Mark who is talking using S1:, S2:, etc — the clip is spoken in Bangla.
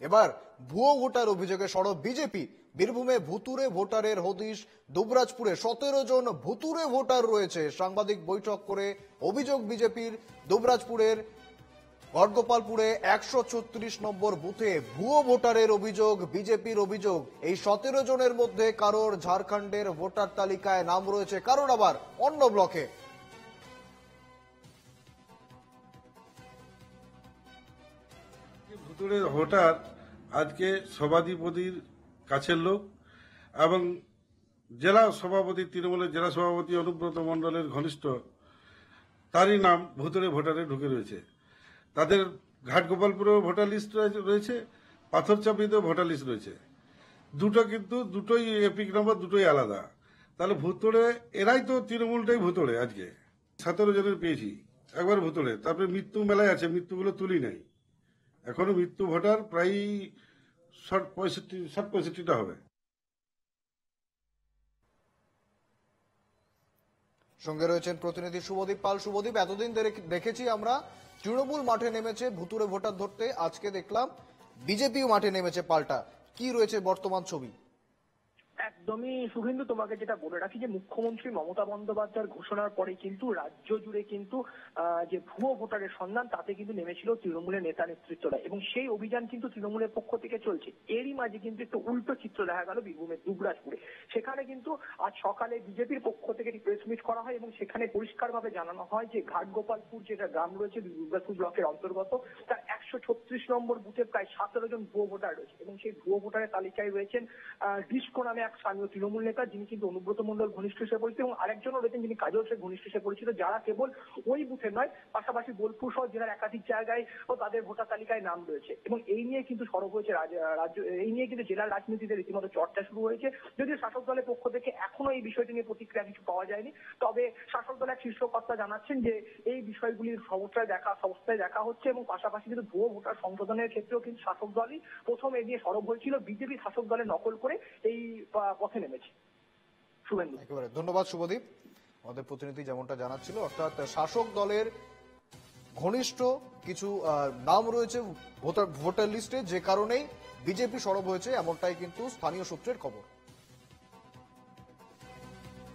S1: এবার ভুয়ো ভোটার অভিযোগে সরব বিজেপি। বীরভূমে ভুতুরে ভোটারের হদিশ। দুবরাজপুরে 17 জন ভুতুরে ভোটার রয়েছে। সাংবাদিক বৈঠক করে অভিযোগ বিজেপির। দুবরাজপুরের গড়গোপালপুরে 136 নম্বর বুথে ভুয়ো ভোটারের অভিযোগ। বিজেপির অভিযোগ, এই 17 জনের মধ্যে কারোর ঝাড়খণ্ডের ভোটার তালিকায় নাম রয়েছে, কারোর আবার অন্য ব্লকে।
S2: ভুতুড়ে ভোটার আজকে সভাধিপতির কাছের লোক এবং জেলা সভাপতি, তৃণমূলের জেলা সভাপতি অনুব্রত মণ্ডলের ঘনিষ্ঠ, তারই নাম ভুতুড়ে ভোটারে ঢুকে রয়েছে। তাদের ঘাটগোপালপুরেও ভোটার লিস্ট রয়েছে, পাথরচাপড়িতেও ভোটার লিস্ট রয়েছে। কিন্তু দুটোই এপিক নম্বর, দুটোই আলাদা। তাহলে ভুতুড়ে এরাই তো, তৃণমূলটাই ভুতুড়ে। আজকে 17 জনের পেয়েছি একবার ভুতুড়ে। তারপরে মৃত্যু মেলায় আছে, মৃত্যুগুলো তুলি নাই এখনো। মৃত্যু ভোটার প্রায় 65টা হবে।
S1: সঙ্গে রয়েছেন প্রতিনিধি শুভদীপ পাল। শুভদীপ, এতদিন দেখেছি আমরা তৃণমূল মাঠে নেমেছে ভুতুরে ভোটার ধরতে, আজকে দেখলাম বিজেপিও মাঠে নেমেছে পাল্টা। কি রয়েছে বর্তমান ছবি?
S3: একদমই শুভেন্দু, তোমাকে যেটা বলে রাখি যে মুখ্যমন্ত্রী মমতা বন্দ্যোপাধ্যায়ের ঘোষণার পরে কিন্তু রাজ্য জুড়ে কিন্তু যে ভুয়ো ভোটারের সন্ধান, তাতে কিন্তু নেমেছিল তৃণমূলের নেতা নেতৃত্বরা, এবং সেই অভিযান কিন্তু তৃণমূলের পক্ষ থেকে চলছে। এরই মাঝে কিন্তু একটু উল্টো চিত্র দেখা গেল বীরভূমের দুবরাজপুরে। সেখানে কিন্তু আজ সকালে বিজেপির পক্ষ থেকে প্রেস মিট করা হয় এবং সেখানে পরিষ্কারভাবে জানানো হয় যে ঘাটগোপালপুর যেটা গ্রাম রয়েছে দুবরাজপুর ব্লকের অন্তর্গত, তার 136 নম্বর বুথে প্রায় 17 জন ভুয়ো ভোটার রয়েছে, এবং সেই ভুয়ো ভোটারের তালিকায় রয়েছেন ডিস্কো নামে এক স্থানীয় তৃণমূল নেতা, যিনি কিন্তু অনুব্রত মণ্ডল ঘনিষ্ঠ হিসেবে পরিচিত, এবং আরেকজনও রয়েছেন যিনি কাজল শেখ ঘনিষ্ঠ হিসেবে পরিচিত, যারা কেবল ওই বুথে নয়, পাশাপাশি বোলপুর সহ জেলার একাধিক জায়গায় ও তাদের ভোটার তালিকায় নাম রয়েছে। এবং এই নিয়ে কিন্তু সরব হয়েছে এই নিয়ে কিন্তু জেলার রাজনীতিতে রীতিমতো চর্চা শুরু হয়েছে। যদিও শাসক দলের পক্ষ থেকে এখনো এই বিষয়টি নিয়ে প্রতিক্রিয়া কিছু পাওয়া যায়নি, তবে শাসক দলের এক শীর্ষ কর্তা জানাচ্ছেন যে এই বিষয়গুলির সমস্যায় দেখা হচ্ছে, এবং পাশাপাশি কিন্তু ভুয়ো ভোটার সংশোধনের ক্ষেত্রেও কিন্তু শাসক দলই প্রথম এ নিয়ে সরব হয়েছিল। বিজেপি শাসক দলের নকল করে এই পথে নেমেছে। শুভেন্দু,
S1: একেবারে ধন্যবাদ শুভদীপ। আমাদের প্রতিনিধি যেমনটা জানাচ্ছিল, অর্থাৎ শাসক দলের ঘনিষ্ঠ কিছু নাম রয়েছে ভোটার লিস্টে, যে কারণেই বিজেপি সরব হয়েছে, এমনটাই কিন্তু স্থানীয় সূত্রের খবর।